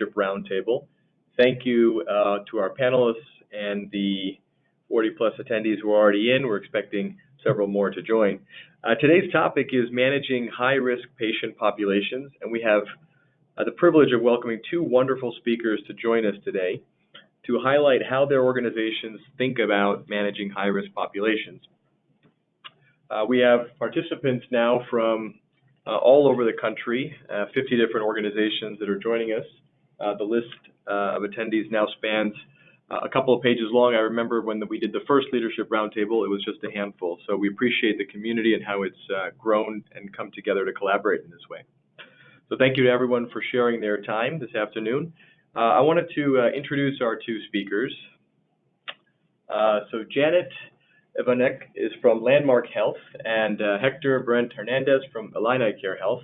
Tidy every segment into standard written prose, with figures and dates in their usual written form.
Leadership Roundtable. Thank you to our panelists and the 40-plus attendees who are already in. We're expecting several more to join. Today's topic is managing high-risk patient populations, and we have the privilege of welcoming two wonderful speakers to join us today to highlight how their organizations think about managing high-risk populations. We have participants now from all over the country, 50 different organizations that are joining us. The list of attendees now spans a couple of pages long. I remember when we did the first Leadership Roundtable, it was just a handful. So we appreciate the community and how it's grown and come together to collaborate in this way. So thank you to everyone for sharing their time this afternoon. I wanted to introduce our two speakers. So Janet Ivanek is from Landmark Health, and Hector Brent Hernandez from Illini Care Health,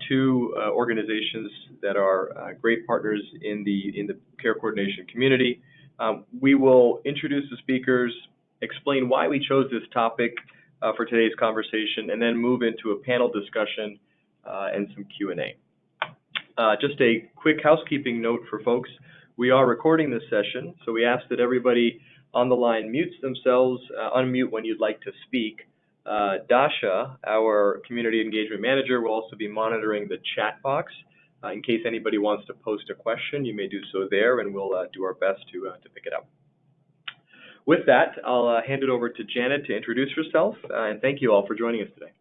two organizations that are great partners in the care coordination community. We will introduce the speakers, explain why we chose this topic for today's conversation, and then move into a panel discussion and some Q&A. Just a quick housekeeping note for folks. We are recording this session, so we ask that everybody on the line mutes themselves, unmute when you'd like to speak. Dasha, our community engagement manager, will also be monitoring the chat box. In case anybody wants to post a question, you may do so there, and we'll do our best to pick it up. With that, I'll hand it over to Janet to introduce herself, and thank you all for joining us today.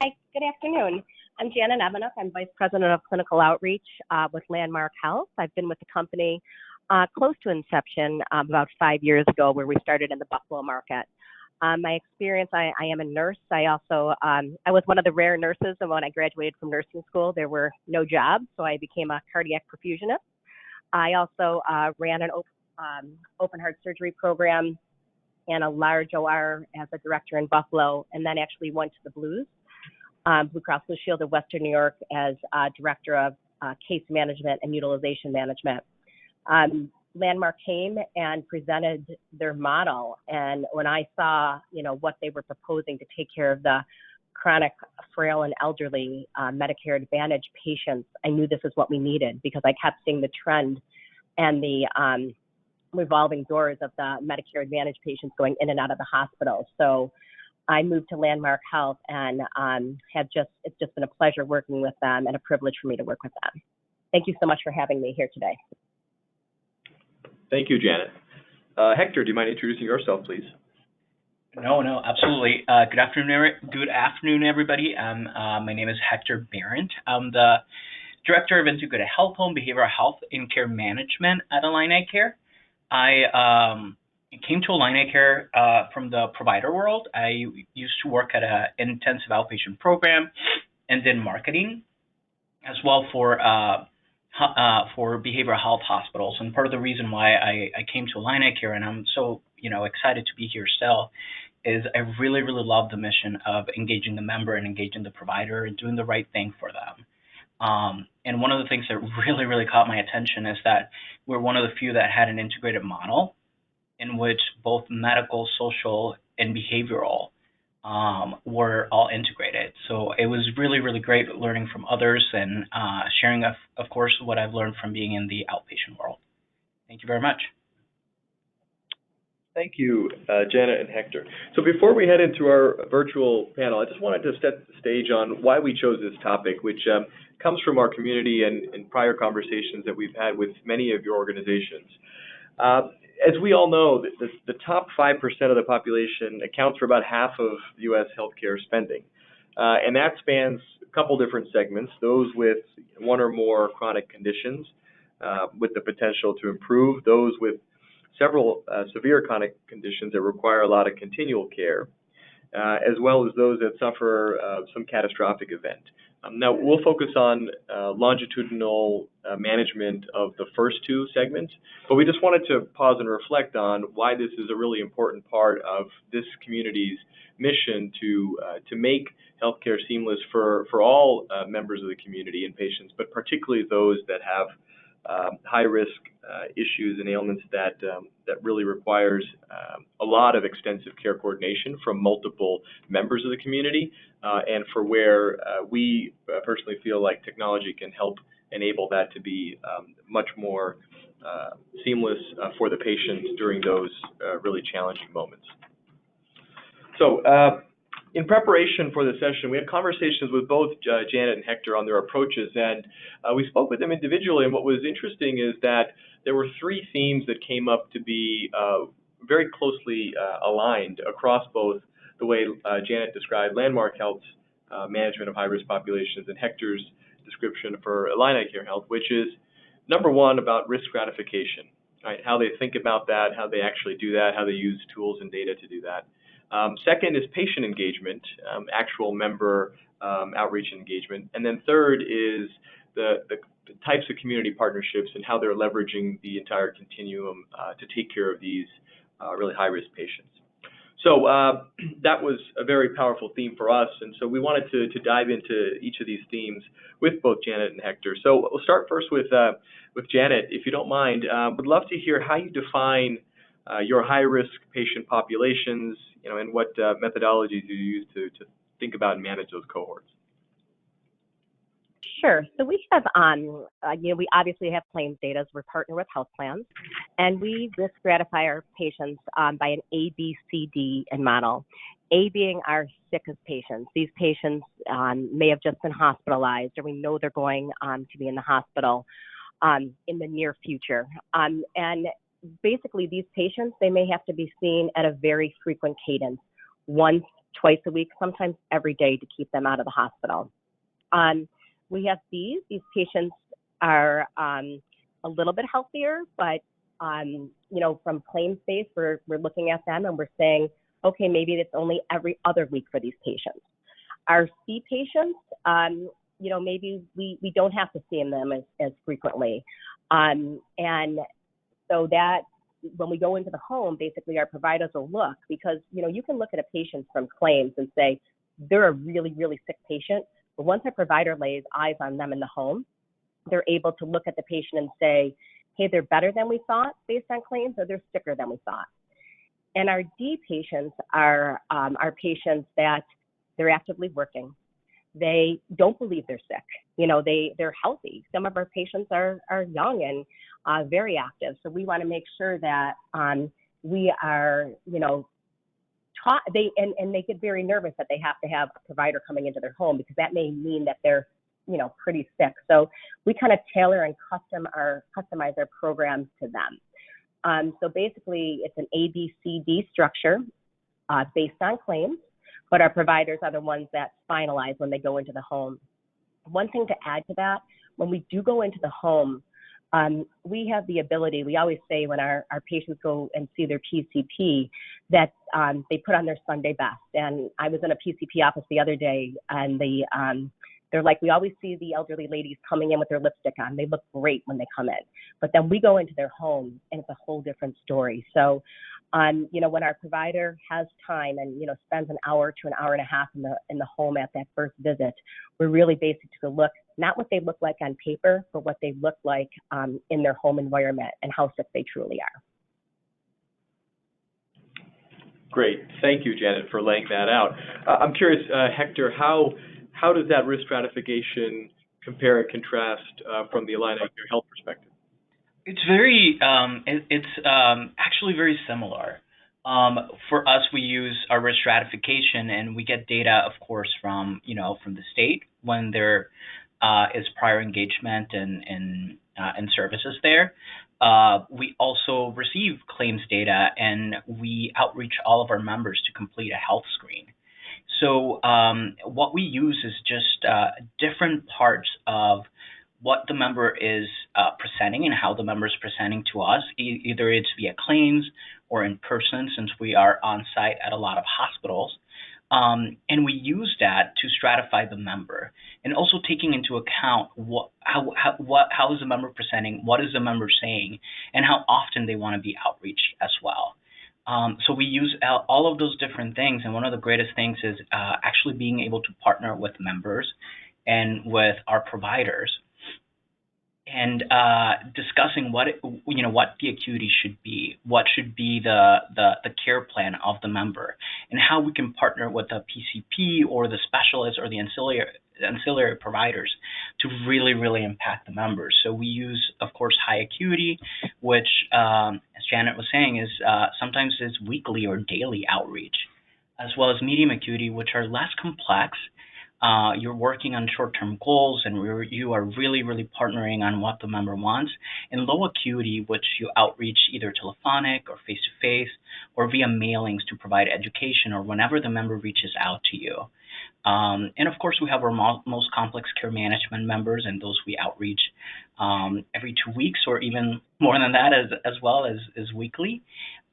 Hi, good afternoon. I'm Janet Ivanek. I'm Vice President of Clinical Outreach with Landmark Health. I've been with the company close to inception about 5 years ago, where we started in the Buffalo market. My experience, I am a nurse. I also, I was one of the rare nurses, and when I graduated from nursing school, there were no jobs, so I became a cardiac perfusionist. I also ran an open heart surgery program and a large OR as a director in Buffalo, and then actually went to the Blues, Blue Cross Blue Shield of Western New York, as director of case management and utilization management. Landmark came and presented their model, and when I saw, what they were proposing to take care of the chronic, frail, and elderly Medicare Advantage patients, I knew this is what we needed, because I kept seeing the trend and the revolving doors of the Medicare Advantage patients going in and out of the hospital. So I moved to Landmark Health, and it's just been a pleasure working with them and a privilege for me to work with them. Thank you so much for having me here today. Thank you, Janet. Hector, do you mind introducing yourself, please? No, absolutely. Good afternoon, everybody. My name is Hector Barrett. I'm the Director of Integrated Health, Home Behavioral Health, and Care Management at Illini Care. I came to Illini Care from the provider world. I used to work at an intensive outpatient program and did marketing as well for behavioral health hospitals. And part of the reason why I came to Illini Care, and I'm so excited to be here still, is I really, really love the mission of engaging the member and engaging the provider and doing the right thing for them. And one of the things that really, really caught my attention is that we're one of the few that had an integrated model in which both medical, social, and behavioral were all integrated. So it was really, really great learning from others and sharing, of course, what I've learned from being in the outpatient world. Thank you very much. Thank you, Janet and Hector. So before we head into our virtual panel, I just wanted to set the stage on why we chose this topic, which comes from our community and prior conversations that we've had with many of your organizations. As we all know, the top 5% of the population accounts for about half of U.S. healthcare spending. And that spans a couple different segments, those with one or more chronic conditions with the potential to improve, those with several severe chronic conditions that require a lot of continual care, as well as those that suffer some catastrophic event. Now, we'll focus on longitudinal management of the first two segments, but we just wanted to pause and reflect on why this is a really important part of this community's mission to make healthcare seamless for all members of the community and patients, but particularly those that have high-risk issues and ailments that that really requires a lot of extensive care coordination from multiple members of the community, and for where we personally feel like technology can help enable that to be much more seamless for the patient during those really challenging moments. So in preparation for the session, we had conversations with both Janet and Hector on their approaches, and we spoke with them individually, and what was interesting is that there were three themes that came up to be very closely aligned across both the way Janet described Landmark Health's management of high-risk populations and Hector's description for Illini Care Health, which is number one, about risk stratification, right? How they think about that, how they actually do that, how they use tools and data to do that. Second is patient engagement, actual member outreach and engagement. And then third is the types of community partnerships and how they're leveraging the entire continuum to take care of these really high-risk patients. So that was a very powerful theme for us, and so we wanted to dive into each of these themes with both Janet and Hector. So we'll start first with Janet, if you don't mind. Would love to hear how you define your high-risk patient populations, and what methodologies you use to think about and manage those cohorts. Sure. So we have, we obviously have claims data as we're partnered with health plans, and we risk stratify our patients by an A, B, C, D, and model. A being our sickest patients. These patients may have just been hospitalized, or we know they're going to be in the hospital in the near future. And basically, these patients, they may have to be seen at a very frequent cadence, once, twice a week, sometimes every day, to keep them out of the hospital. We have these patients are a little bit healthier, but from claims base, we're looking at them and we're saying, okay, maybe it's only every other week for these patients. Our C patients, maybe we don't have to see them as frequently. And so that when we go into the home, basically our providers will look, because, you can look at a patient from claims and say, they're a really, really sick patient. But once a provider lays eyes on them in the home, they're able to look at the patient and say, hey, they're better than we thought based on claims, or they're sicker than we thought. And our D patients are patients that they're actively working. They don't believe they're sick. They're healthy. Some of our patients are young and very active. So we want to make sure that we are, taught. They get very nervous that they have to have a provider coming into their home, because that may mean that they're, pretty sick. So we kind of tailor and customize our programs to them. So basically, it's an A, B, C, D structure based on claims, but our providers are the ones that finalize when they go into the home. One thing to add to that, when we do go into the home, we have the ability, we always say when our patients go and see their PCP, that they put on their Sunday best. And I was in a PCP office the other day, and they're like, we always see the elderly ladies coming in with their lipstick on. They look great when they come in. But then we go into their home, and it's a whole different story. So, when our provider has time and, spends an hour to an hour and a half in the home at that first visit, we're really basically to look, not what they look like on paper, but what they look like in their home environment and how sick they truly are. Great. Thank you, Janet, for laying that out. I'm curious, Hector, how does that risk stratification compare and contrast from the Illini Care Health perspective? It's actually very similar. For us, we use our risk stratification, and we get data, of course, from the state when there is prior engagement and services there. We also receive claims data, and we outreach all of our members to complete a health screen. So what we use is just different parts of what the member is presenting and how the member is presenting to us. Either it's via claims or in person, since we are on site at a lot of hospitals. And we use that to stratify the member, and also taking into account how is the member presenting, what is the member saying, and how often they want to be outreached as well. So we use all of those different things, and one of the greatest things is actually being able to partner with members and with our providers and discussing what the acuity should be, what should be the care plan of the member, and how we can partner with the PCP or the specialist or the ancillary providers to really impact the members. So we use, of course, high acuity, which, as Janet was saying, is sometimes is weekly or daily outreach, as well as medium acuity, which are less complex. You're working on short-term goals, and you are really partnering on what the member wants. And low acuity, which you outreach either telephonic or face-to-face or via mailings to provide education or whenever the member reaches out to you. And of course, we have our most complex care management members, and those we outreach every 2 weeks or even more than that, as well as weekly.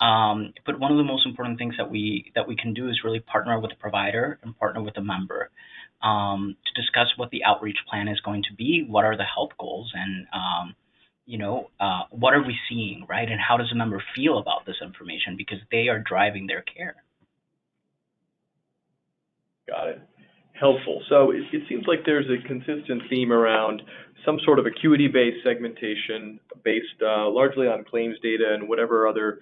But one of the most important things that we can do is really partner with the provider and partner with the member to discuss what the outreach plan is going to be, what are the health goals, and what are we seeing, right? And how does the member feel about this information, because they are driving their care. Got it. Helpful. So it seems like there's a consistent theme around some sort of acuity-based segmentation based largely on claims data and whatever other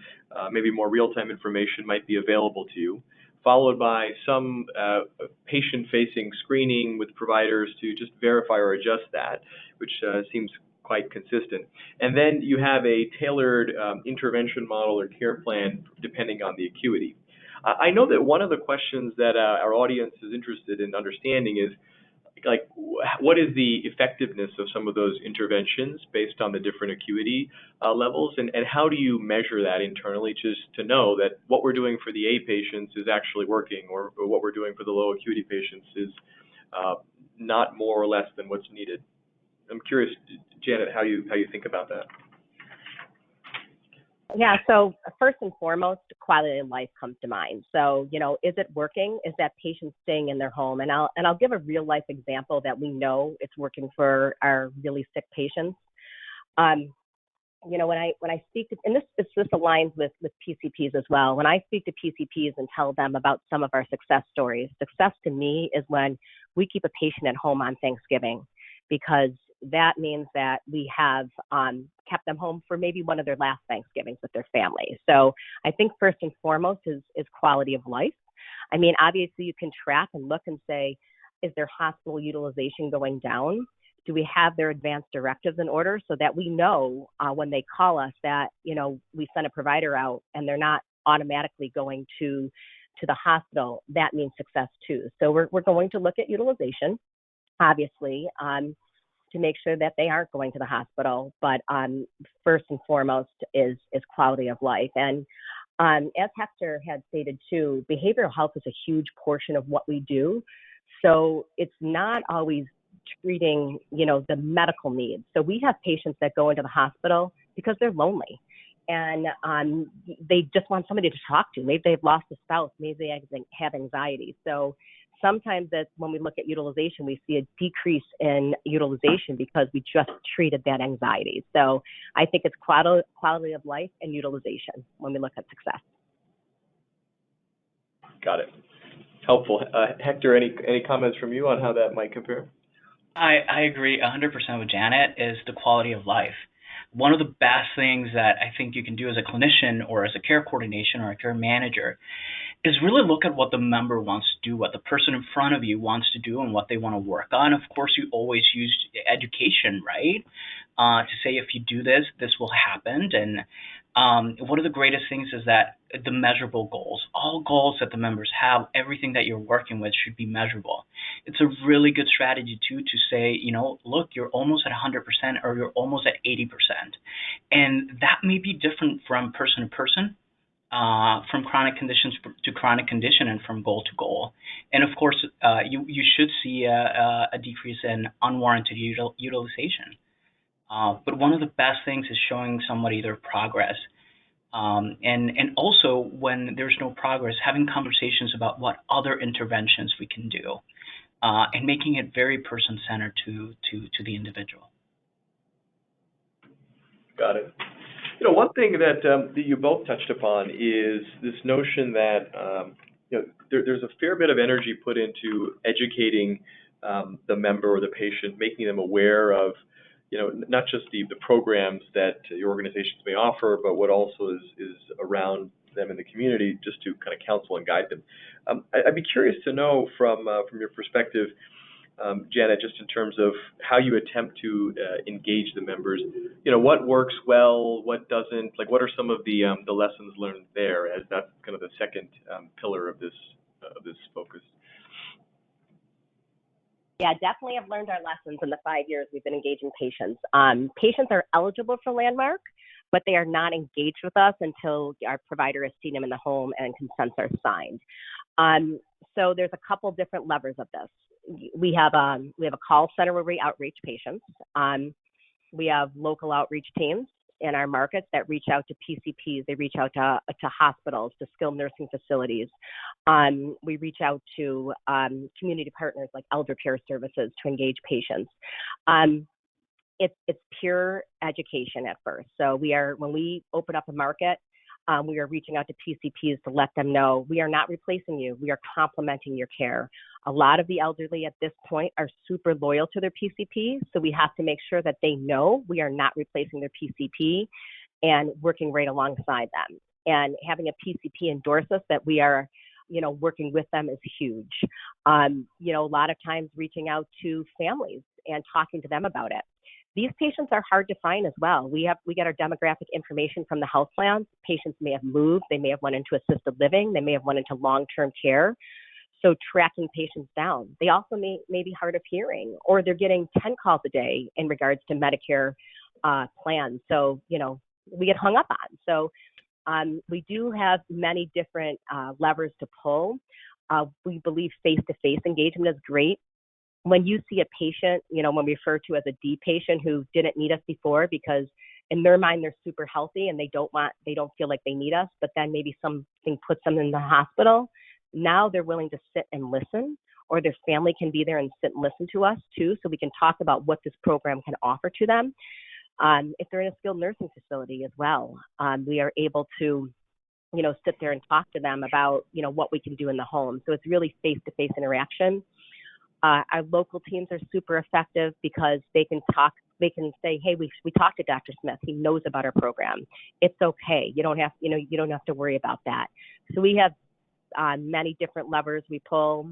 maybe more real-time information might be available to you, followed by some patient-facing screening with providers to just verify or adjust that, which seems quite consistent. And then you have a tailored intervention model or care plan depending on the acuity. I know that one of the questions that our audience is interested in understanding is, like, what is the effectiveness of some of those interventions based on the different acuity levels, and how do you measure that internally just to know that what we're doing for the A patients is actually working, or what we're doing for the low acuity patients is not more or less than what's needed? I'm curious, Janet, how you think about that. Yeah, so first and foremost, quality of life comes to mind. So, is it working? Is that patient staying in their home? And I'll give a real life example that we know it's working for our really sick patients. When I speak to, and this aligns with PCPs as well. When I speak to PCPs and tell them about some of our success stories, success to me is when we keep a patient at home on Thanksgiving, because that means that we have kept them home for maybe one of their last Thanksgivings with their family. So I think first and foremost is quality of life. I mean, obviously you can track and look and say, is their hospital utilization going down? Do we have their advanced directives in order so that we know when they call us that, we send a provider out and they're not automatically going to the hospital? That means success too. So we're going to look at utilization, obviously, to make sure that they aren't going to the hospital. But first and foremost is quality of life. And as Hector had stated too, behavioral health is a huge portion of what we do. So it's not always treating, the medical needs. So we have patients that go into the hospital because they're lonely and they just want somebody to talk to. Maybe they've lost a spouse, maybe they have anxiety. So sometimes when we look at utilization, we see a decrease in utilization because we just treated that anxiety. So I think it's quality of life and utilization when we look at success. Got it. Helpful. Hector, any comments from you on how that might compare? I agree 100% with Janet, is the quality of life. One of the best things that I think you can do as a clinician or as a care coordination or a care manager is really look at what the member wants to do, what the person in front of you wants to do, and what they want to work on. Of course, you always use education, right? To say, if you do this, this will happen. And one of the greatest things is that the measurable goals, all goals that the members have, everything that you're working with should be measurable. It's a really good strategy too to say, look, you're almost at 100% or you're almost at 80%. And that may be different from person to person, from chronic conditions to chronic condition, and from goal to goal. And of course, you should see a decrease in unwarranted utilization. But one of the best things is showing somebody their progress. And also, when there's no progress, having conversations about what other interventions we can do, and making it very person-centered to the individual. Got it. One thing that you both touched upon is this notion that there's a fair bit of energy put into educating the member or the patient, making them aware of not just the programs that your organizations may offer, but what also is around them in the community, just to kind of counsel and guide them. I'd be curious to know from your perspective, Janet, just in terms of how you attempt to engage the members. What works well, what doesn't. Like, what are some of the lessons learned there, as that's kind of the second pillar of this focus. Yeah, definitely have learned our lessons in the 5 years we've been engaging patients. Patients are eligible for Landmark, but they are not engaged with us until our provider has seen them in the home and consents are signed. So there's a couple different levers of this. We have a call center where we outreach patients. We have local outreach teams in our markets that reach out to PCPs. They reach out to hospitals, to skilled nursing facilities. We reach out to community partners like elder care services to engage patients. It's pure education at first. So when we open up a market, we are reaching out to PCPs to let them know we are not replacing you. We are complementing your care. A lot of the elderly at this point are super loyal to their PCP, so we have to make sure that they know we are not replacing their PCP and working right alongside them. And having a PCP endorse us that we are, working with them is huge. A lot of times reaching out to families and talking to them about it. These patients are hard to find as well. We get our demographic information from the health plans. Patients may have moved. They may have went into assisted living. They may have went into long-term care. So tracking patients down. They also may be hard of hearing, or they're getting 10 calls a day in regards to Medicare plans. So, we get hung up on. So we do have many different levers to pull. We believe face-to-face engagement is great. When you see a patient, when we refer to as a D patient who didn't need us before because in their mind they're super healthy and they don't feel like they need us, but then maybe something puts them in the hospital. Now they're willing to sit and listen, or their family can be there and sit and listen to us too, so we can talk about what this program can offer to them. If they're in a skilled nursing facility as well, we are able to, sit there and talk to them about, what we can do in the home. So it's really face-to-face interaction. Our local teams are super effective because they can say, hey, we talked to Dr. Smith. He knows about our program. It's okay. You don't have to worry about that. So we have many different levers we pull,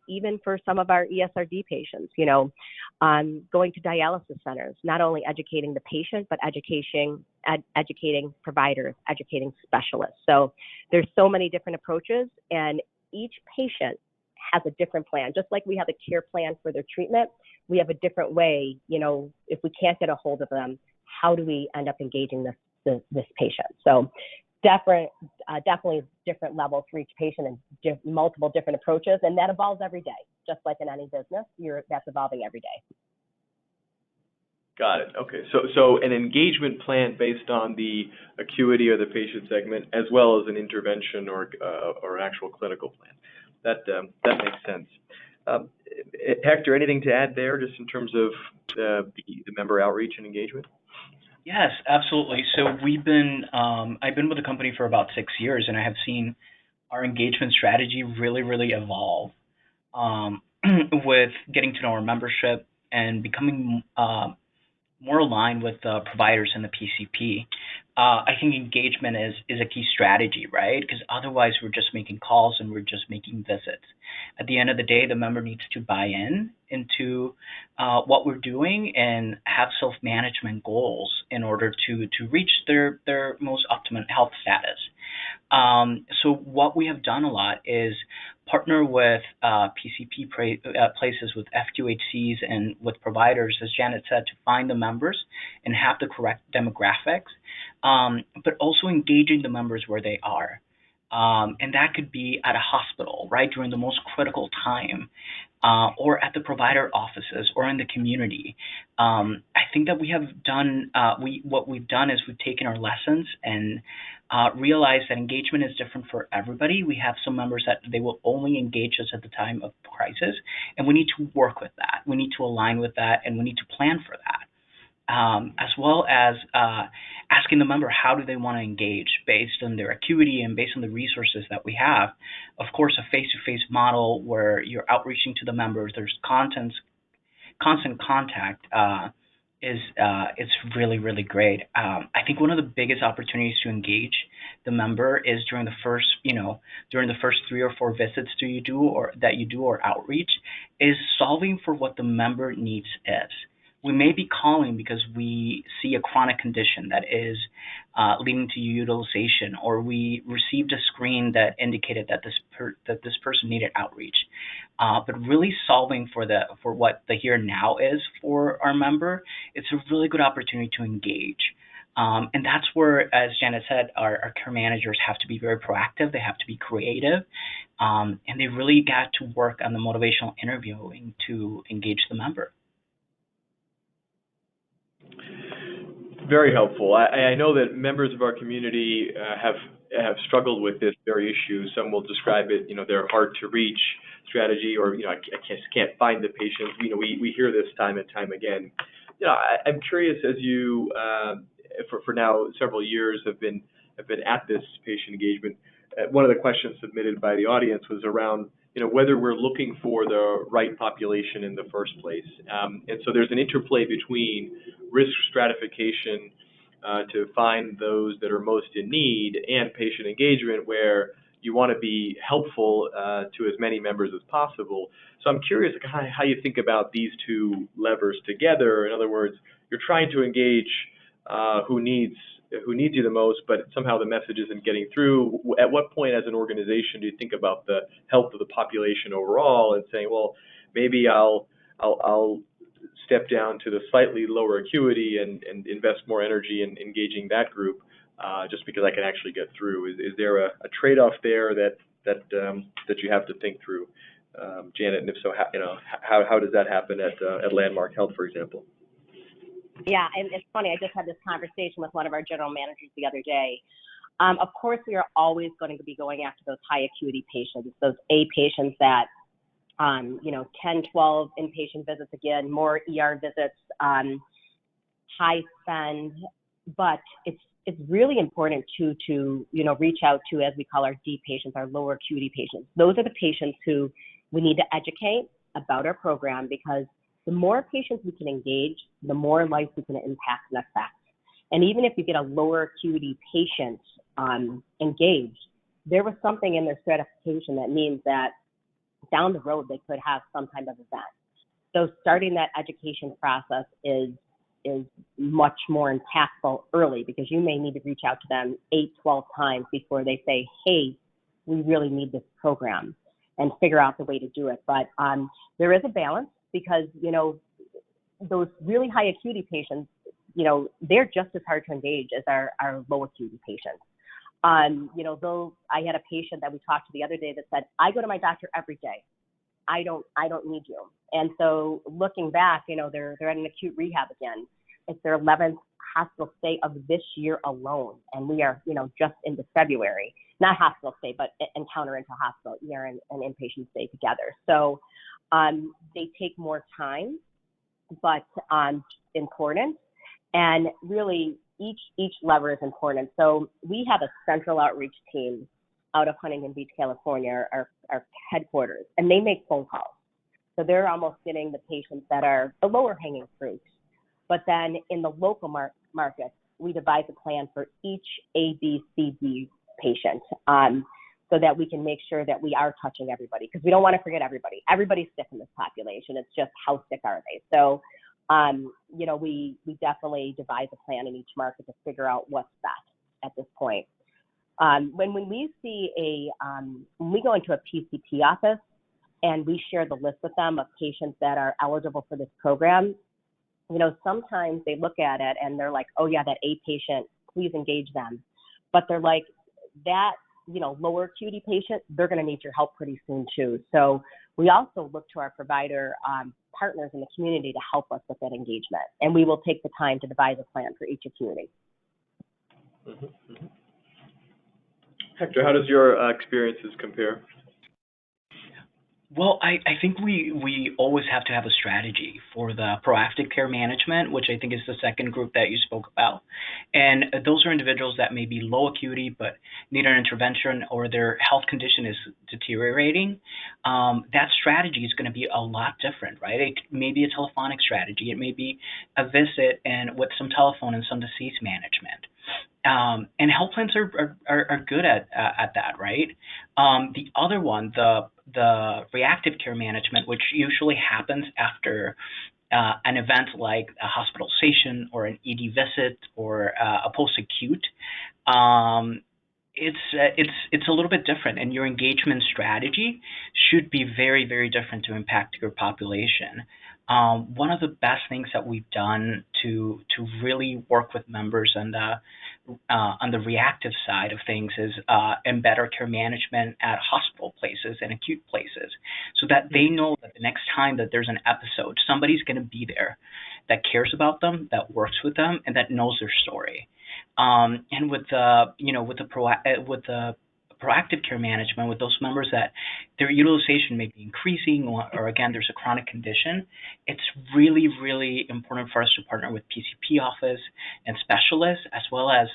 even for some of our ESRD patients, going to dialysis centers, not only educating the patient, but educating providers, educating specialists. So there's so many different approaches, and each patient has a different plan. Just like we have a care plan for their treatment, we have a different way, if we can't get a hold of them, how do we end up engaging this patient? So definitely different levels for each patient and multiple different approaches, and that evolves every day. Just like in any business, that's evolving every day. Got it. Okay. So an engagement plan based on the acuity of the patient segment, as well as an intervention or an actual clinical plan. That makes sense. Hector, anything to add there, just in terms of the member outreach and engagement? Yes, absolutely. So I've been with the company for about 6 years, and I have seen our engagement strategy really, really evolve with getting to know our membership and becoming more aligned with the providers and the PCP. I think engagement is a key strategy, right? Because otherwise we're just making calls and we're just making visits. At the end of the day, the member needs to buy into what we're doing and have self-management goals in order to reach their most optimum health status. So what we have done a lot is partner with PCP places, with FQHCs, and with providers, as Janet said, to find the members and have the correct demographics, but also engaging the members where they are. And that could be at a hospital, right, during the most critical time, or at the provider offices or in the community. I think that we have done, what we've done is we've taken our lessons and realized that engagement is different for everybody. We have some members that they will only engage us at the time of crisis, and we need to work with that. We need to align with that, and we need to plan for that. As well as asking the member how do they want to engage based on their acuity and based on the resources that we have. Of course, a face-to-face model where you're outreaching to the members, there's constant contact it's really, really great. I think one of the biggest opportunities to engage the member is during the first, during the first 3 or 4 visits that you do or outreach, is solving for what the member needs is. We may be calling because we see a chronic condition that is leading to utilization, or we received a screen that indicated that this person needed outreach. But really solving for what the here and now is for our member, it's a really good opportunity to engage. And that's where, as Janet said, our care managers have to be very proactive. They have to be creative, and they really got to work on the motivational interviewing to engage the member. Very helpful. I know that members of our community have struggled with this very issue. Some will describe it, their hard to reach strategy, or I just can't find the patients. We hear this time and time again. I'm curious, as you for now several years have been at this patient engagement. One of the questions submitted by the audience was around whether we're looking for the right population in the first place. And so there's an interplay between risk stratification to find those that are most in need and patient engagement, where you want to be helpful to as many members as possible. So I'm curious how you think about these two levers together. In other words, you're trying to engage who needs you the most, but somehow the message isn't getting through. At what point as an organization do you think about the health of the population overall and saying, well, maybe I'll step down to the slightly lower acuity and invest more energy in engaging that group just because I can actually get through? Is there a trade-off there that you have to think through, Janet? And if so, how does that happen at Landmark Health, for example? Yeah, and it's funny, I just had this conversation with one of our general managers the other day. Of course, we are always going to be going after those high acuity patients, those A patients that, 10, 12 inpatient visits, again, more ER visits, high spend, but it's really important to reach out to, as we call our D patients, our lower acuity patients. Those are the patients who we need to educate about our program, because the more patients we can engage, the more lives we can impact and affect. And even if you get a lower acuity patient engaged, there was something in their stratification that means that down the road they could have some kind of event. So starting that education process is much more impactful early, because you may need to reach out to them 8, 12 times before they say, hey, we really need this program, and figure out the way to do it. But there is a balance, because, those really high acuity patients, they're just as hard to engage as our low acuity patients. Though I had a patient that we talked to the other day that said, I go to my doctor every day. I don't need you. And so looking back, they're at an acute rehab again. It's their 11th hospital stay of this year alone. And we are, just into February, not hospital stay, but encounter into hospital, ER and inpatient stay together. So they take more time, but important. And really each lever is important. So we have a central outreach team out of Huntington Beach, California, our headquarters, and they make phone calls. So they're almost getting the patients that are the lower hanging fruit. But then in the local markets, we devise a plan for each A, B, C, D patient, so that we can make sure that we are touching everybody, because we don't want to forget everybody. Everybody's sick in this population. It's just how sick are they? So, we definitely devise a plan in each market to figure out what's best at this point. When we when we go into a PCP office and we share the list with them of patients that are eligible for this program, sometimes they look at it and they're like, oh yeah, that A patient, please engage them. But they're like, that, lower acuity patient, they're going to need your help pretty soon too. So we also look to our provider partners in the community to help us with that engagement. And we will take the time to devise a plan for each acuity. Mm-hmm. Mm-hmm. Hector, how does your experiences compare? Well, I think we always have to have a strategy for the proactive care management, which I think is the second group that you spoke about. And those are individuals that may be low acuity but need an intervention or their health condition is deteriorating. That strategy is going to be a lot different, right? It may be a telephonic strategy. It may be a visit and with some telephone and some disease management. And health plans are good at that, right? The other one, the reactive care management, which usually happens after an event like a hospitalization or an ED visit or a post-acute, it's a little bit different, and your engagement strategy should be very, very different to impact your population. One of the best things that we've done to really work with members on the reactive side of things is embed our care management at hospital places and acute places, so that they know that the next time that there's an episode, somebody's going to be there that cares about them, that works with them, and that knows their story. And with the proactive care management, with those members that their utilization may be increasing, or again, there's a chronic condition, it's really, really important for us to partner with PCP office and specialists, as well as,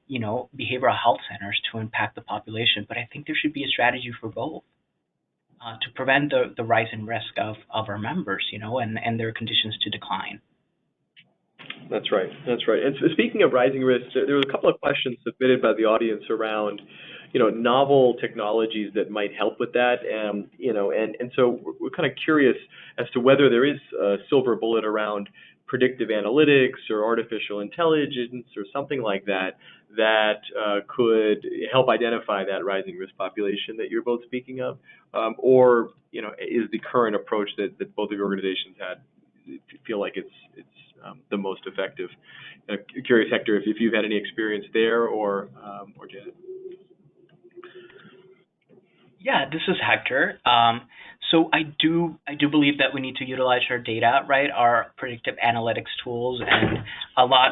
behavioral health centers to impact the population. But I think there should be a strategy for both to prevent the rise in risk of our members, and their conditions to decline. That's right. That's right. And so speaking of rising risks, there were a couple of questions submitted by the audience around, novel technologies that might help with that. And so we're kind of curious as to whether there is a silver bullet around predictive analytics or artificial intelligence or something like that could help identify that rising risk population that you're both speaking of, or is the current approach that both of your organizations had feel like it's the most effective? Curious, Hector, if you've had any experience there, or Janet. Yeah, this is Hector. So I do believe that we need to utilize our data, right? Our predictive analytics tools, and a lot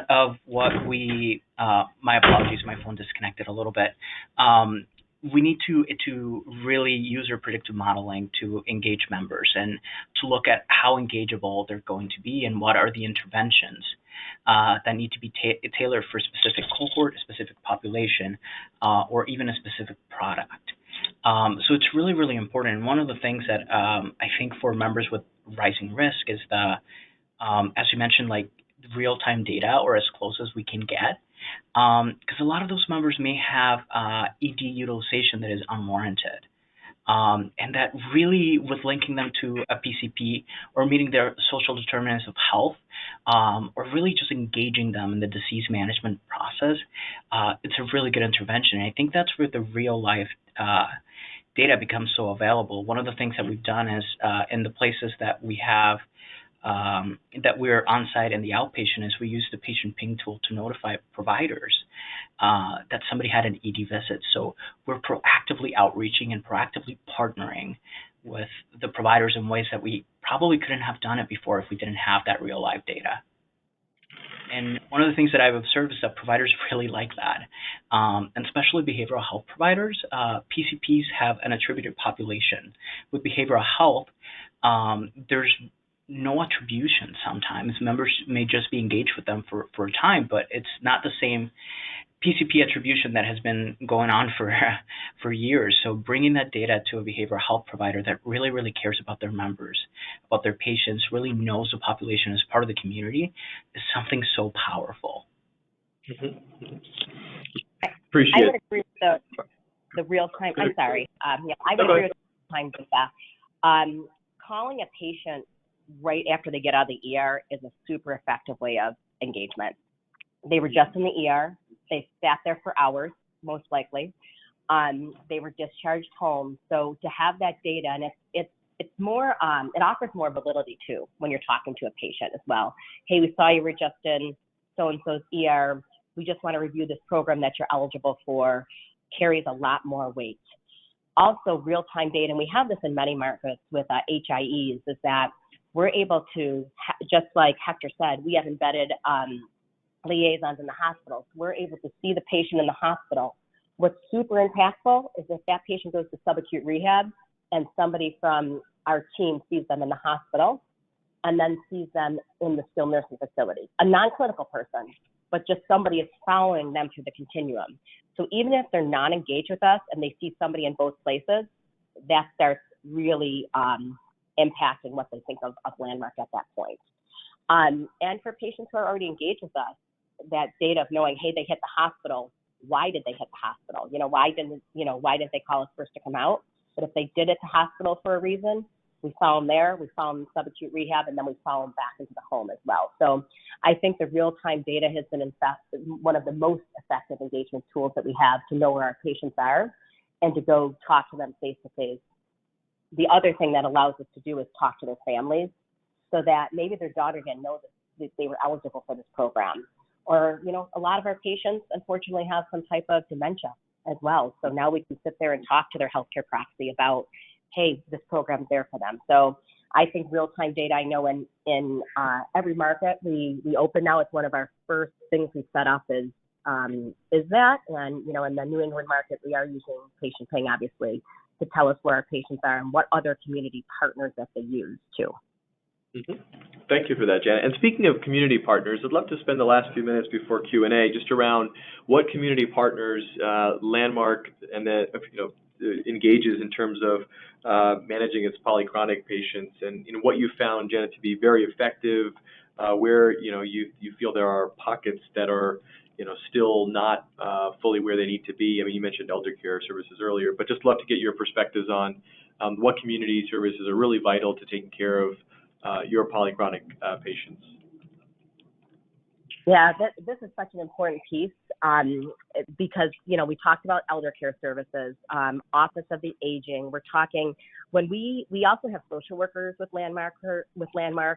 of what we. My apologies, my phone disconnected a little bit. We need to really use our predictive modeling to engage members and to look at how engageable they're going to be and what are the interventions that need to be tailored for a specific cohort, a specific population, or even a specific product. So it's really, really important. And one of the things that I think for members with rising risk is as you mentioned, like real-time data, or as close as we can get. Because a lot of those members may have ED utilization that is unwarranted. And that really, with linking them to a PCP or meeting their social determinants of health, or really just engaging them in the disease management process, it's a really good intervention. And I think that's where the real life data becomes so available. One of the things that we've done is in the places that we have that we're on site in the outpatient is we use the PatientPing tool to notify providers that somebody had an ED visit. So we're proactively outreaching and proactively partnering with the providers in ways that we probably couldn't have done it before if we didn't have that real life data. And one of the things that I've observed is that providers really like that, and especially behavioral health providers. PCPs have an attributed population. With behavioral health, there's no attribution sometimes. Members may just be engaged with them for a time, but it's not the same PCP attribution that has been going on for years. So bringing that data to a behavioral health provider that really, really cares about their members, about their patients, really knows the population as part of the community is something so powerful. Mm-hmm. Appreciate it. I would agree with the real-time, I'm sorry. I would agree with the real-time data. Calling a patient right after they get out of the ER is a super effective way of engagement. They were just in the ER. They sat there for hours, most likely. They were discharged home. So to have that data, and it's more, it offers more validity too when you're talking to a patient as well. Hey, we saw you were just in so-and-so's ER. We just want to review this program that you're eligible for. Carries a lot more weight. Also, real-time data, and we have this in many markets with HIEs, is that we're able to, just like Hector said, we have embedded liaisons in the hospitals. We're able to see the patient in the hospital What's super impactful is if that patient goes to subacute rehab and somebody from our team sees them in the hospital and then sees them in the skilled nursing facility, a non-clinical person, but just somebody is following them through the continuum. So even if they're non-engaged with us and they see somebody in both places, that starts really impacting what they think of Landmark at that point. And for patients who are already engaged with us, that data of knowing, hey, they hit the hospital. Why did they hit the hospital? Why didn't they call us first to come out? But if they did it to hospital for a reason, we saw them there, we saw them in subacute rehab, and then we saw them back into the home as well. So I think the real-time data has been, in fact, one of the most effective engagement tools that we have to know where our patients are and to go talk to them face-to-face. The other thing that allows us to do is talk to their families so that maybe their daughter didn't know that they were eligible for this program. Or, a lot of our patients, unfortunately, have some type of dementia as well. So now we can sit there and talk to their healthcare proxy about, hey, this program's there for them. So I think real-time data, I know in every market we open now, it's one of our first things we set up is that. And, in the New England market, we are using PatientPing, obviously, to tell us where our patients are and what other community partners that they use, too. Mm-hmm. Thank you for that, Janet. And speaking of community partners, I'd love to spend the last few minutes before Q&A just around what community partners Landmark and engages in terms of managing its polychronic patients, and what you found, Janet, to be very effective. Where you feel there are pockets that are still not fully where they need to be. I mean, you mentioned elder care services earlier, but just love to get your perspectives on what community services are really vital to taking care of your polychronic patients. Yeah, this is such an important piece because, we talked about elder care services, Office of the Aging. We're talking when we also have social workers with Landmark,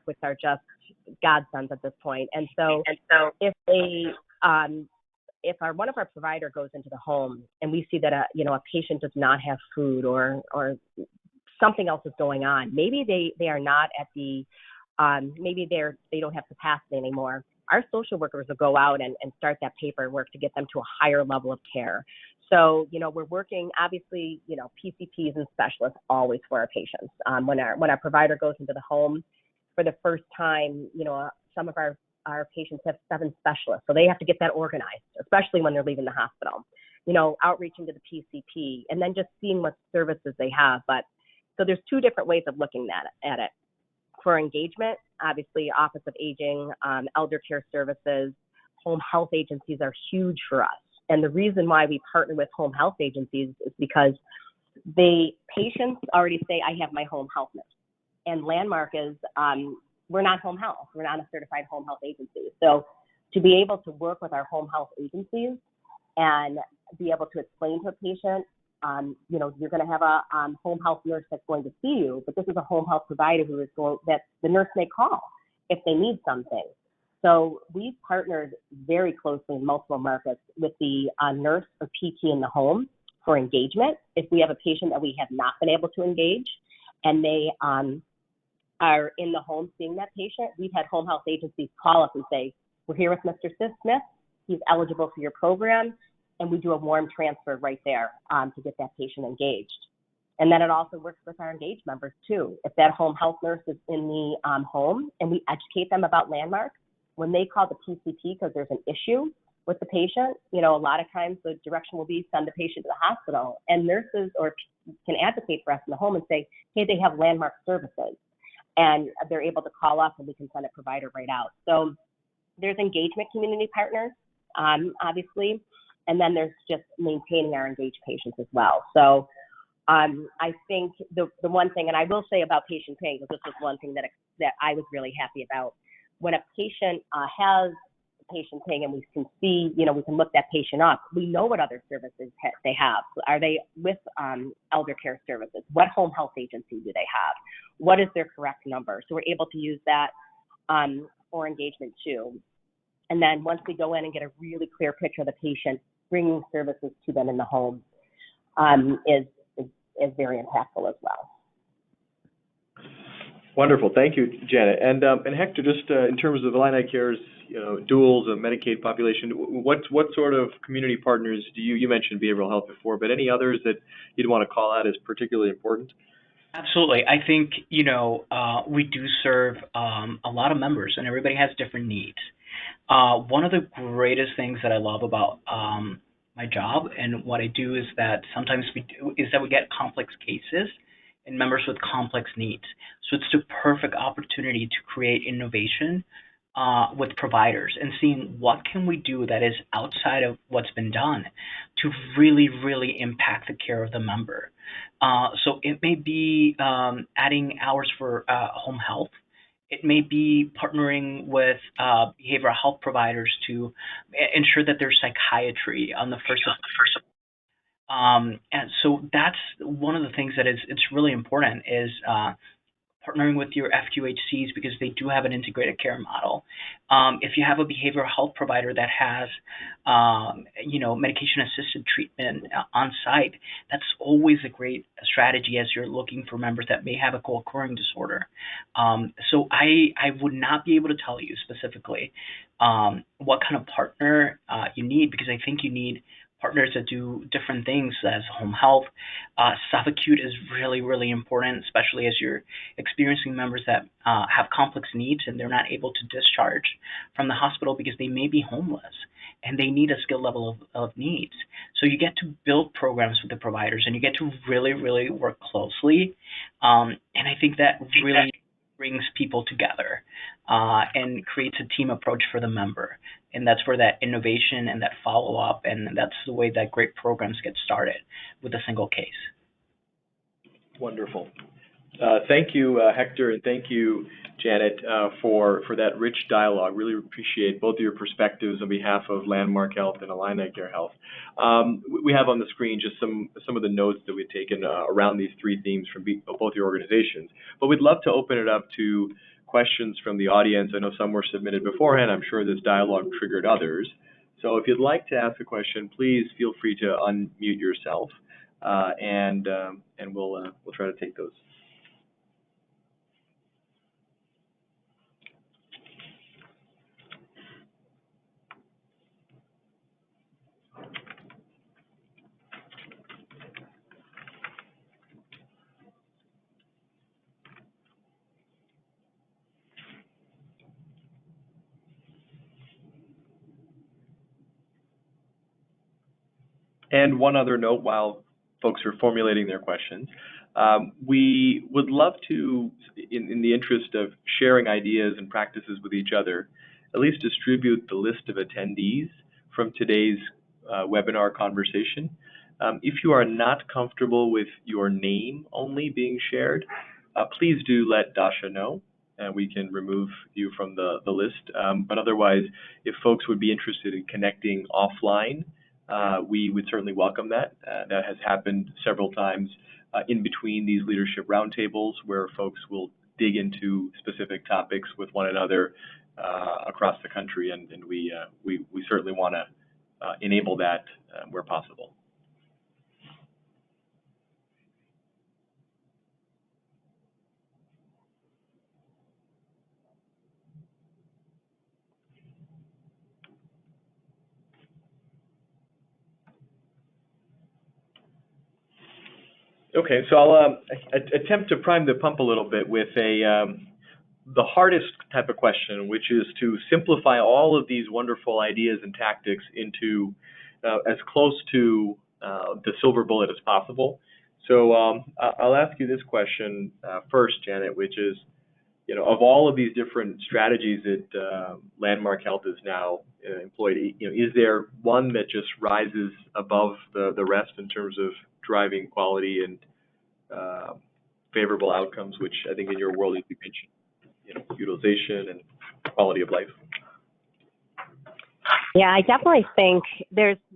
which are just godsends at this point. And so if one of our provider goes into the home and we see that a patient does not have food or something else is going on, maybe they are not at the maybe they don't have capacity anymore. Our social workers will go out and start that paperwork to get them to a higher level of care. So, we're working, obviously, PCPs and specialists always for our patients. When our provider goes into the home for the first time, some of our patients have 7 specialists, so they have to get that organized, especially when they're leaving the hospital. Outreaching to the PCP and then just seeing what services they have. But so there's 2 different ways of looking at it. For engagement, obviously, Office of Aging, elder care services, home health agencies are huge for us. And the reason why we partner with home health agencies is because patients already say, I have my home health nurse. And Landmark is, we're not home health. We're not a certified home health agency. So to be able to work with our home health agencies and be able to explain to a patient, you're going to have a home health nurse that's going to see you, but this is a home health provider that the nurse may call if they need something. So we've partnered very closely in multiple markets with the nurse or PT in the home for engagement. If we have a patient that we have not been able to engage and they are in the home seeing that patient, we've had home health agencies call us and say, we're here with Mr. Smith. He's eligible for your program. And we do a warm transfer right there to get that patient engaged. And then it also works with our engaged members too. If that home health nurse is in the home and we educate them about Landmark, when they call the PCP because there's an issue with the patient, a lot of times the direction will be send the patient to the hospital. And nurses can advocate for us in the home and say, hey, they have Landmark services. And they're able to call us and we can send a provider right out. So there's engagement community partners, obviously. And then there's just maintaining our engaged patients as well. So I think the one thing, and I will say about PatientPing, because this was one thing that I was really happy about, when a patient has PatientPing and we can see, we can look that patient up, we know what other services they have. Are they with elder care services? What home health agency do they have? What is their correct number? So we're able to use that for engagement too. And then once we go in and get a really clear picture of the patient, bringing services to them in the home is very impactful as well. Wonderful. Thank you, Janet. And Hector, just in terms of Illini Care's, duals of Medicaid population, what sort of community partners do you mentioned behavioral health before, but any others that you'd want to call out as particularly important? Absolutely. I think, we do serve a lot of members, and everybody has different needs. One of the greatest things that I love about my job and what I do is that sometimes we get complex cases and members with complex needs. So it's the perfect opportunity to create innovation with providers and seeing what can we do that is outside of what's been done to really, really impact the care of the member. So it may be adding hours for home health. It may be partnering with behavioral health providers to ensure that there's psychiatry on the first. And so that's one of the things that it's really important is partnering with your FQHCs because they do have an integrated care model. If you have a behavioral health provider that has, medication-assisted treatment on site, that's always a great strategy as you're looking for members that may have a co-occurring disorder. So I would not be able to tell you specifically what kind of partner you need because I think you need partners that do different things as home health. Subacute is really, really important, especially as you're experiencing members that have complex needs and they're not able to discharge from the hospital because they may be homeless and they need a skill level of needs. So you get to build programs with the providers and you get to really, really work closely. And I think that really brings people together and creates a team approach for the member. And that's where that innovation and that follow-up, and that's the way that great programs get started with a single case. Wonderful. Thank you, Hector, and thank you, Janet, for that rich dialogue. Really appreciate both of your perspectives on behalf of Landmark Health and Illini Care Health. We have on the screen just some of the notes that we've taken around these three themes from both your organizations. But we'd love to open it up to questions from the audience. I know some were submitted beforehand. I'm sure this dialogue triggered others. So if you'd like to ask a question, please feel free to unmute yourself, and we'll try to take those. And one other note while folks are formulating their questions, we would love to, in the interest of sharing ideas and practices with each other, at least distribute the list of attendees from today's webinar conversation. If you are not comfortable with your name only being shared, please do let Dasha know, and we can remove you from the list. But otherwise, if folks would be interested in connecting offline, we would certainly welcome that. That has happened several times in between these leadership roundtables where folks will dig into specific topics with one another across the country, and we certainly want to enable that where possible. Okay, so I'll attempt to prime the pump a little bit with the hardest type of question, which is to simplify all of these wonderful ideas and tactics into as close to the silver bullet as possible. So I'll ask you this question first, Janet, which is, of all of these different strategies that Landmark Health is now employed, is there one that just rises above the rest in terms of driving quality and favorable outcomes, which I think in your world you mentioned, utilization and quality of life? Yeah, I definitely think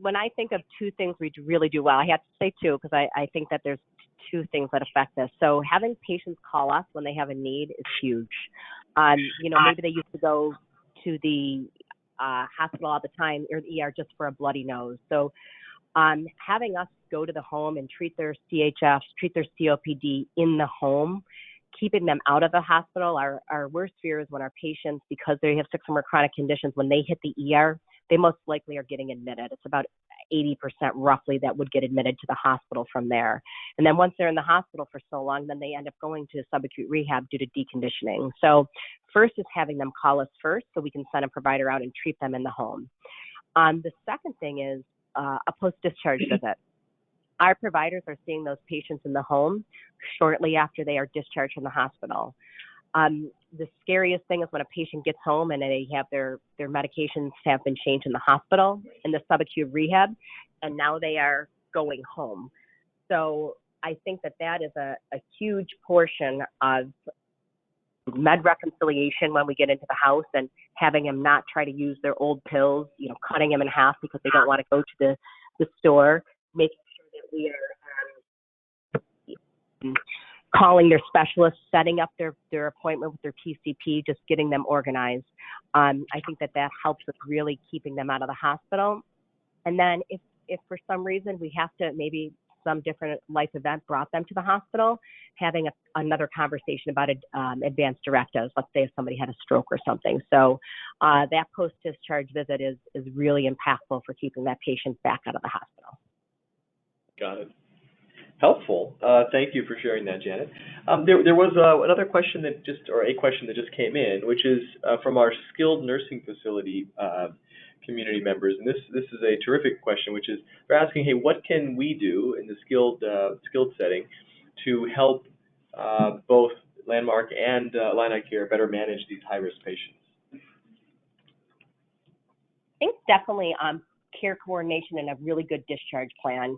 when I think of two things we really do well, I have to say two because I think that there's two things that affect this. So having patients call us when they have a need is huge. Maybe they used to go to the hospital all the time or the ER just for a bloody nose. So having us go to the home and treat their CHFs, treat their COPD in the home keeping them out of the hospital. Our worst fear is when our patients, because they have six or more chronic conditions, when they hit the ER, they most likely are getting admitted. It's about 80% roughly that would get admitted to the hospital from there. And then once they're in the hospital for so long, then they end up going to subacute rehab due to deconditioning. So first is having them call us first so we can send a provider out and treat them in the home. The second thing is a post-discharge visit. Our providers are seeing those patients in the home shortly after they are discharged from the hospital. The scariest thing is when a patient gets home and they have their medications have been changed in the hospital, in the subacute rehab, and now they are going home. So I think that is a huge portion of med reconciliation when we get into the house, and having them not try to use their old pills, cutting them in half because they don't want to go to the store, making sure that we are calling their specialists, setting up their appointment with their PCP, just getting them organized. I think that helps with really keeping them out of the hospital. And then if for some reason we have to, maybe some different life event brought them to the hospital, having another conversation about advanced directives. Let's say if somebody had a stroke or something. So that post-discharge visit is really impactful for keeping that patient back out of the hospital. Got it. Helpful. Thank you for sharing that, Janet. There was another question a question that just came in, which is from our skilled nursing facility community members, and this is a terrific question, which is they're asking, hey, what can we do in the skilled setting to help both Landmark and Illini Care better manage these high-risk patients? I think definitely care coordination and a really good discharge plan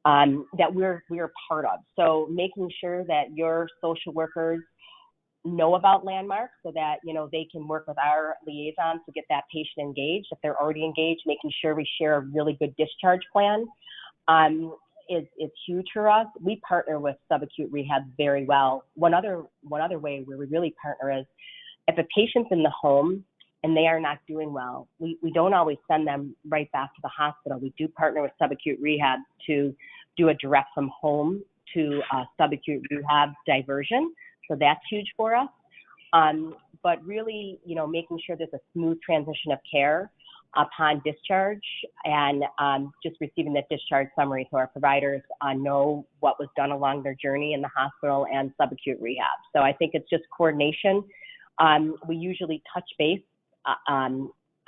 that we're part of. So making sure that your social workers know about Landmark so that, they can work with our liaisons to get that patient engaged. If they're already engaged, making sure we share a really good discharge plan is huge for us. We partner with subacute rehab very well. One other way where we really partner is if a patient's in the home and they are not doing well, we don't always send them right back to the hospital. We do partner with subacute rehab to do a direct from home to subacute rehab diversion. So that's huge for us. But really, making sure there's a smooth transition of care upon discharge and just receiving that discharge summary so our providers know what was done along their journey in the hospital and subacute rehab. So I think it's just coordination. We usually touch base a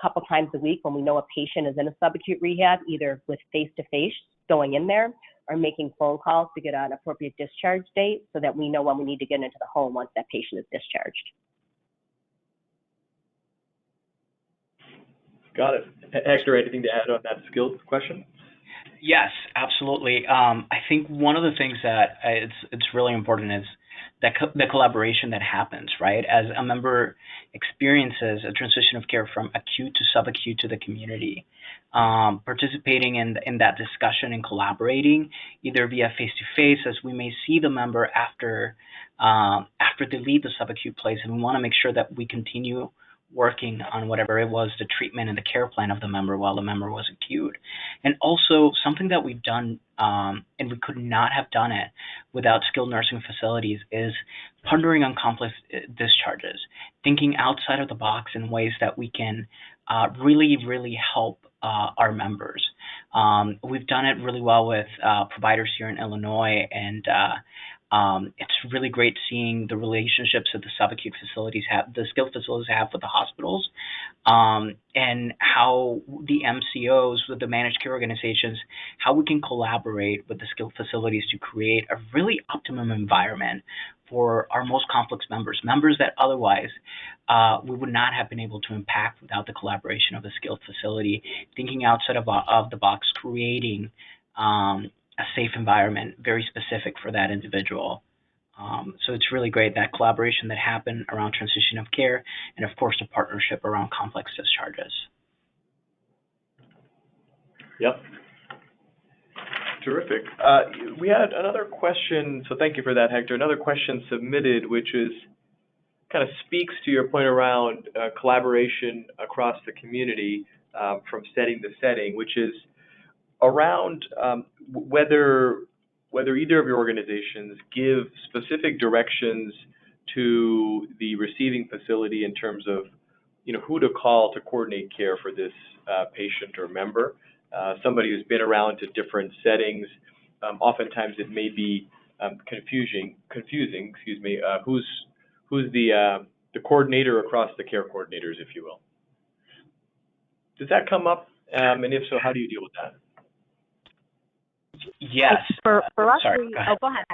couple times a week when we know a patient is in a subacute rehab, either with face-to-face going in there or making phone calls to get an appropriate discharge date so that we know when we need to get into the home once that patient is discharged. Got it. Hector, anything to add on that skilled question? Yes, absolutely. I think one of the things that it's really important is the collaboration that happens, right? As a member experiences a transition of care from acute to subacute to the community, participating in that discussion and collaborating, either via face-to-face, as we may see the member after they leave the subacute place, and we want to make sure that we continue working on whatever it was, the treatment and the care plan of the member while the member was acute. And also something that we've done, and we could not have done it without skilled nursing facilities, is pondering on complex discharges, thinking outside of the box in ways that we can really, really help our members. We've done it really well with providers here in Illinois, and it's really great seeing the relationships that the subacute facilities have, the skilled facilities have with the hospitals, and how the MCOs, with the managed care organizations, how we can collaborate with the skilled facilities to create a really optimum environment for our most complex members that otherwise we would not have been able to impact without the collaboration of a skilled facility, thinking outside of the box, creating a safe environment very specific for that individual. So it's really great, that collaboration that happened around transition of care, and of course the partnership around complex discharges. Yep. Terrific. We had another question, so thank you for that, Hector. Another question submitted, which is kind of speaks to your point around collaboration across the community from setting to setting, which is around whether either of your organizations give specific directions to the receiving facility in terms of, who to call to coordinate care for this patient or member. Somebody who's been around to different settings. Oftentimes it may be confusing, who's the coordinator across the care coordinators, if you will. Does that come up? And if so, how do you deal with that? Yes. For us, Sorry, go ahead.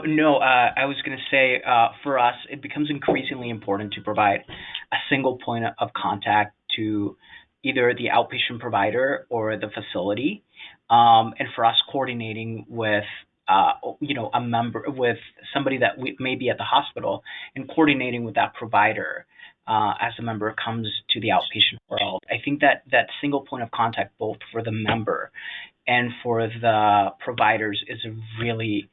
No, I was going to say, for us, it becomes increasingly important to provide a single point of contact to either the outpatient provider or the facility, and for us coordinating with, a member, with somebody that may be at the hospital, and coordinating with that provider as the member comes to the outpatient world. I think that single point of contact, both for the member and for the providers, is really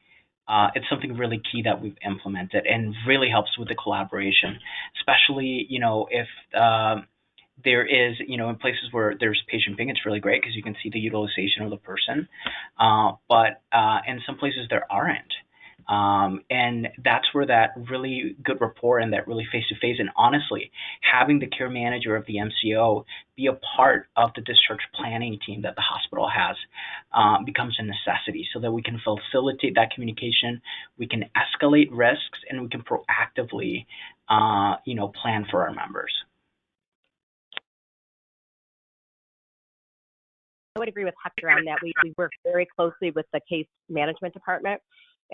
it's something really key that we've implemented and really helps with the collaboration, especially, if there is, in places where there's PatientPing, it's really great because you can see the utilization of the person. But in some places there aren't. And that's where that really good rapport and that really face-to-face, and honestly, having the care manager of the MCO be a part of the discharge planning team that the hospital has becomes a necessity, so that we can facilitate that communication, we can escalate risks, and we can proactively, plan for our members. I would agree with Hector on that. We work very closely with the case management department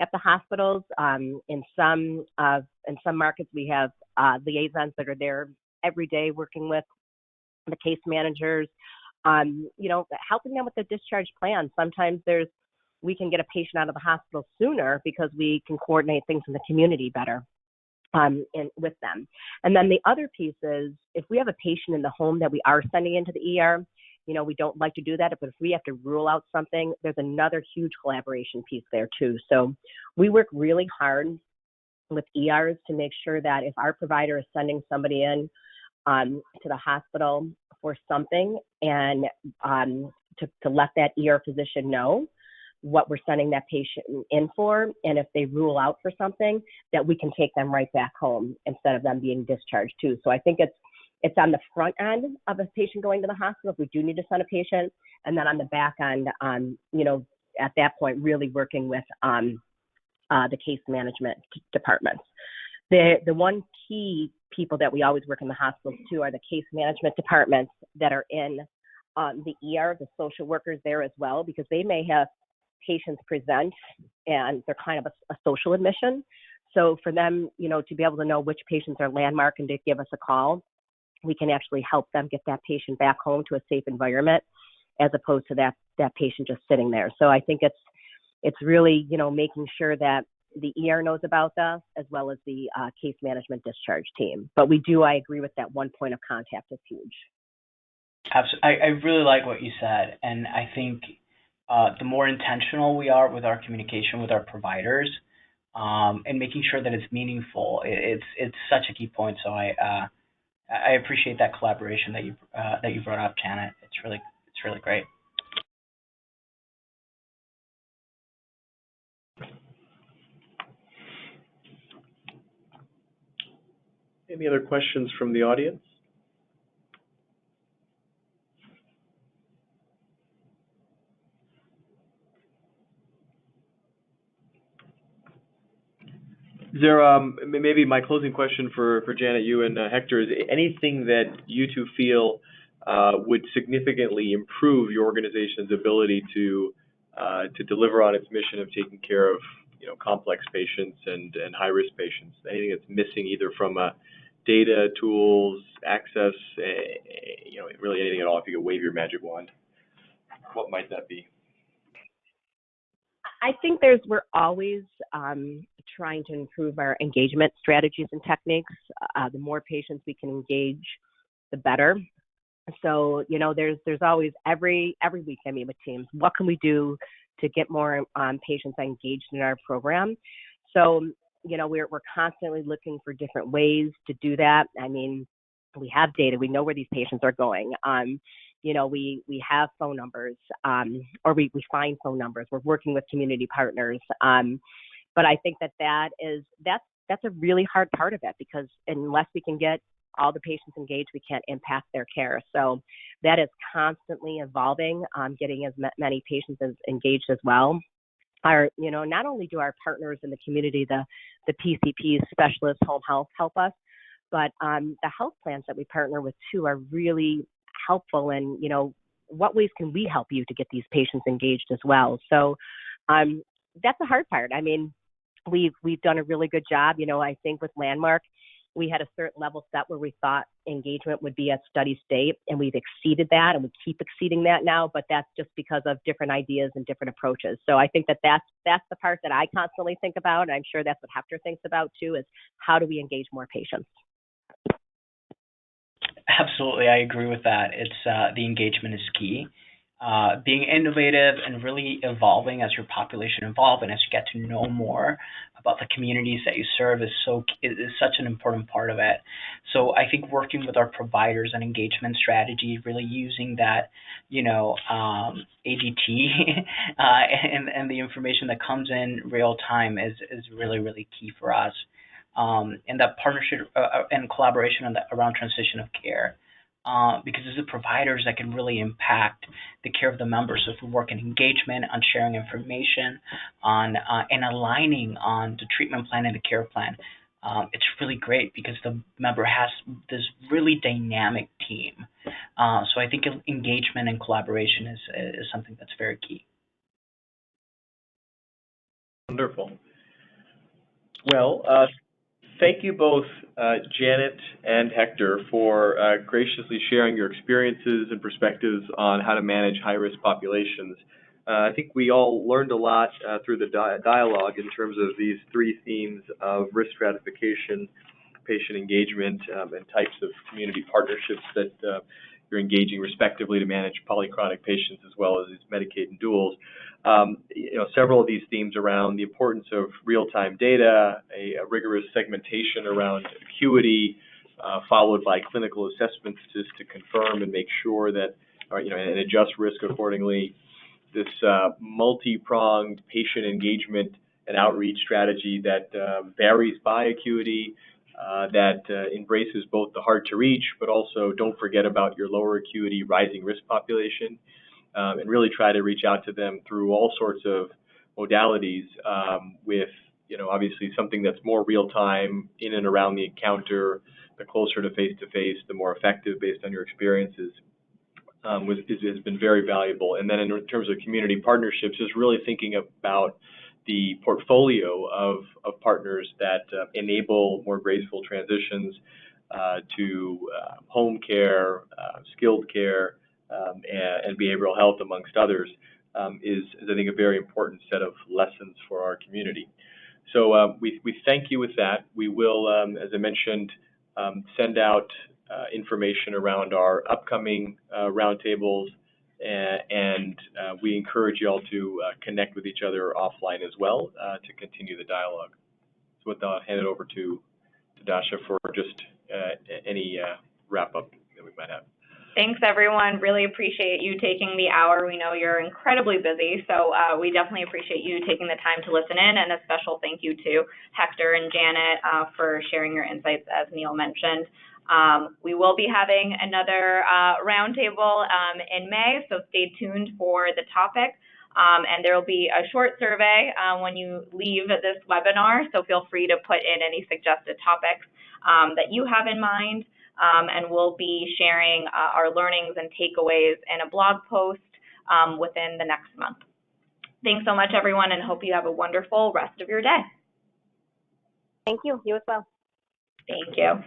at the hospitals. In some markets, we have liaisons that are there every day working with the case managers, helping them with the discharge plan. Sometimes we can get a patient out of the hospital sooner because we can coordinate things in the community better with them. And then the other piece is, if we have a patient in the home that we are sending into the ER, we don't like to do that, but if we have to rule out something, there's another huge collaboration piece there too. So we work really hard with ERs to make sure that if our provider is sending somebody in to the hospital for something, and to let that ER physician know what we're sending that patient in for, and if they rule out for something, that we can take them right back home instead of them being discharged too. So I think it's on the front end of a patient going to the hospital if we do need to send a patient, and then on the back end, at that point, really working with the case management departments. The one key people that we always work in the hospitals too are the case management departments that are in the ER, the social workers there as well, because they may have patients present and they're kind of a social admission. So for them, to be able to know which patients are landmark and to give us a call, we can actually help them get that patient back home to a safe environment, as opposed to that patient just sitting there. So I think it's really, making sure that the ER knows about this, as well as the case management discharge team. But I agree with that one point of contact is huge. Absolutely. I really like what you said. And I think the more intentional we are with our communication with our providers, and making sure that it's meaningful, it's such a key point. So I appreciate that collaboration that you brought up, Janet. It's really great. Any other questions from the audience? Is there, maybe my closing question for Janet, you and Hector, is anything that you two feel would significantly improve your organization's ability to deliver on its mission of taking care of complex patients and high-risk patients? Anything that's missing, either from data, tools, access, really anything at all? If you could wave your magic wand, what might that be? I think we're always trying to improve our engagement strategies and techniques. The more patients we can engage, the better. So, there's always every week I meet with teams. What can we do to get more patients engaged in our program? So, we're constantly looking for different ways to do that. I mean, we have data. We know where these patients are going. We have phone numbers, or we find phone numbers. We're working with community partners. But I think that's that's a really hard part of it, because unless we can get all the patients engaged, we can't impact their care. So that is constantly evolving, getting as many patients as engaged as well. Not only do our partners in the community, the PCPs, specialists, home health help us, but the health plans that we partner with too are really helpful in, what ways can we help you to get these patients engaged as well. So that's the hard part. I mean, we've done a really good job. I think with Landmark, we had a certain level set where we thought engagement would be at steady state, and we've exceeded that, and we keep exceeding that now, but that's just because of different ideas and different approaches. So I think that's the part that I constantly think about, and I'm sure that's what Hector thinks about too, is how do we engage more patients? Absolutely, I agree with that. It's the engagement is key. Being innovative and really evolving as your population evolves and as you get to know more about the communities that you serve is such an important part of it. So I think working with our providers and engagement strategy, really using that, ADT and the information that comes in real time is really, really key for us. And that partnership and collaboration around transition of care. Because it's the providers that can really impact the care of the members. So if we work in engagement, on sharing information, on and aligning on the treatment plan and the care plan, it's really great because the member has this really dynamic team. So I think engagement and collaboration is something that's very key. Wonderful. Well, thank you both, Janet and Hector, for graciously sharing your experiences and perspectives on how to manage high-risk populations. I think we all learned a lot through the dialogue in terms of these three themes of risk stratification, patient engagement, and types of community partnerships that you're engaging respectively to manage polychronic patients as well as these Medicaid and duals. Several of these themes around the importance of real-time data, a rigorous segmentation around acuity, followed by clinical assessments to confirm and make sure that, and adjust risk accordingly. This multi-pronged patient engagement and outreach strategy that varies by acuity, that embraces both the hard to reach, but also don't forget about your lower acuity rising risk population. And really try to reach out to them through all sorts of modalities with, obviously something that's more real time in and around the encounter, the closer to face-to-face, the more effective based on your experiences, has been very valuable. And then in terms of community partnerships, is really thinking about the portfolio of partners that enable more graceful transitions to home care, skilled care, and behavioral health, amongst others, is I think a very important set of lessons for our community. So we thank you with that. We will, as I mentioned, send out information around our upcoming roundtables, and we encourage you all to connect with each other offline as well to continue the dialogue. So with that, I'll hand it over to Dasha for just any wrap-up that we might have. Thanks, everyone. Really appreciate you taking the hour. We know you're incredibly busy, so we definitely appreciate you taking the time to listen in, and a special thank you to Hector and Janet for sharing your insights, as Neil mentioned. We will be having another roundtable in May, so stay tuned for the topic. And there will be a short survey when you leave this webinar, so feel free to put in any suggested topics that you have in mind. And we'll be sharing our learnings and takeaways in a blog post within the next month. Thanks so much, everyone, and hope you have a wonderful rest of your day. Thank you. You as well. Thank you.